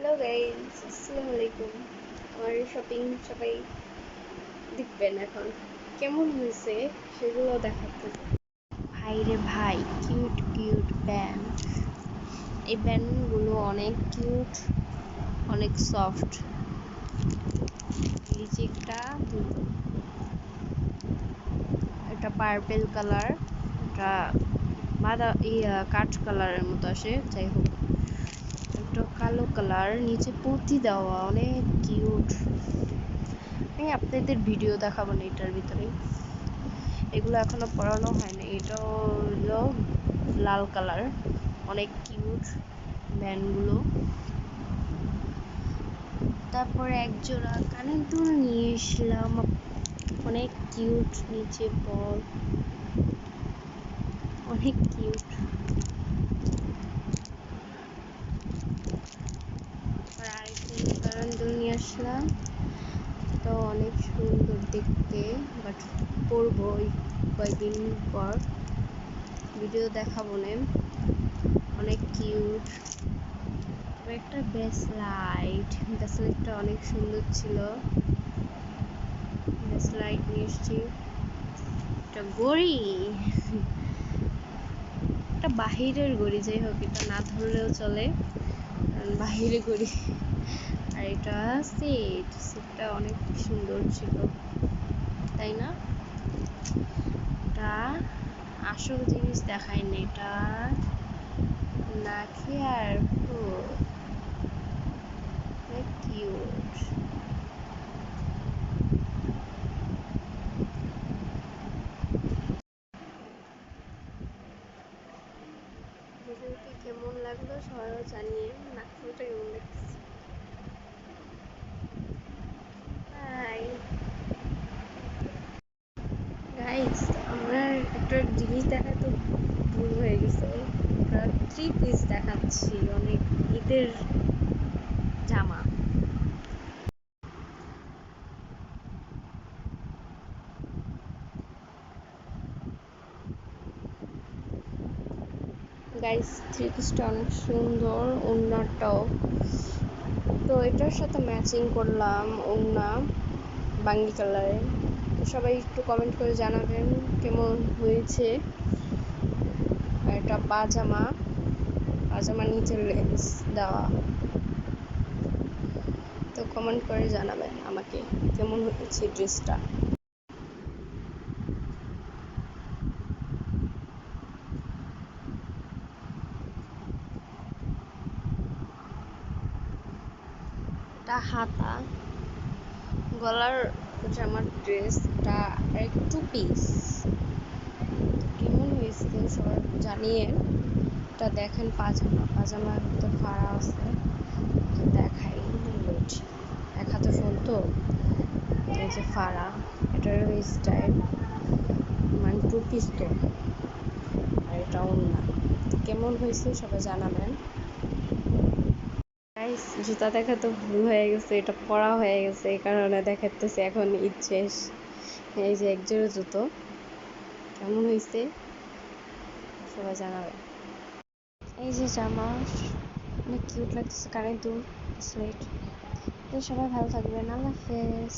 Hello guys, আসসালামু আলাইকুম। আমার শপিং সবাই দেখবেন এখন কেমন হয়েছে সেগুলো দেখাতে। ভাই রে ভাই, কিউট কিউট ব্যান্ড। এই ব্যান্ডগুলো অনেক কিউট, অনেক সফট। এই যে এটা পার্পেল কালার, এটা কাঠ কালারের মতো আসে, যাই হোক। একটা কালো কালার, নিচে পুঁতি দেওয়া, অনেক কিউট। আমি আপনাদের ভিডিও দেখাবো না এটার ভিতরে, এগুলো এখনো পরানো হয়নি। এটা হলো লাল কালার, অনেক কিউট ব্যান্ডগুলো। তারপরে এক জোড়া কানের দুল নিয়ে এসলাম, অনেক কিউট, নিচে বল, অনেক কিউট। আর আরেকটা কানের দুল নিয়ে আসলাম, তো অনেক সুন্দর দেখতে, বাট পরবো কয়েকদিন পর, ভিডিও দেখাবো না। অনেক কিউট। একটা ব্রেসলাইটটা অনেক সুন্দর ছিল, ব্রেসলাইট নিয়ে এসছি। একটা ঘড়ি, একটা বাহিরের ঘড়ি, যাই হোক এটা না ধরলেও চলে, বাহিরের ঘড়ি। আর এটা সেটটা অনেক সুন্দর ছিল, তাই না? এটা আসল জিনিস দেখায় না, এটা নাকি আর কিউট। ভিডিওটি কেমন লাগলো সবাই জানিয়ে। নাকফুলটা কেমন লাগছে? হাই গাইস, আমার একটা জিনিস দেখাতে ভুল হয়ে গেছে। আমরা 3 পিস দেখাচ্ছি, অনেক ঈদের জামা। গাইস, 3 পিসটা অনেক সুন্দর, ওড়নাটাও। তো এটার সাথে ম্যাচিং করলাম ওড়না, বাঙ্গি কালারের। তো সবাই একটু কমেন্ট করে জানাবেন কেমন হয়েছে। আর এটা পাজামা, নিচের লেন্স দেওয়া। তো কমেন্ট করে জানাবেন আমাকে কেমন হয়েছে ড্রেসটা। এটা হাতা, গলার জামার ড্রেসটা একটু পিস। কেমন হয়েছে সবাই জানিয়ে। এটা দেখেন পাজামার ভিতর ফাড়া আছে, দেখাই ওয়েট, এক হাতে ফোন তো, এই যে ফাড়া, এটার স্টাইল মানে 2 পিস তো। আর এটা ওড়না। কেমন হয়েছে সবাই জানাবেন। গাইস, জুতা দেখা তো ভুল হয়ে গেছে, এটা পরা হয়ে গেছে, এই কারণে দেখাতেছি এখন ঈদ শেষ। এই যে এক জোড়া জুতো, কেমন হয়েছে সবাই জানাবেন। এই যে জামা, অনেক কিউট লাগতেছে, কানের দুল, সুইট। তো সবাই ভালো থাকবেন, আল্লাহ হাফেজ।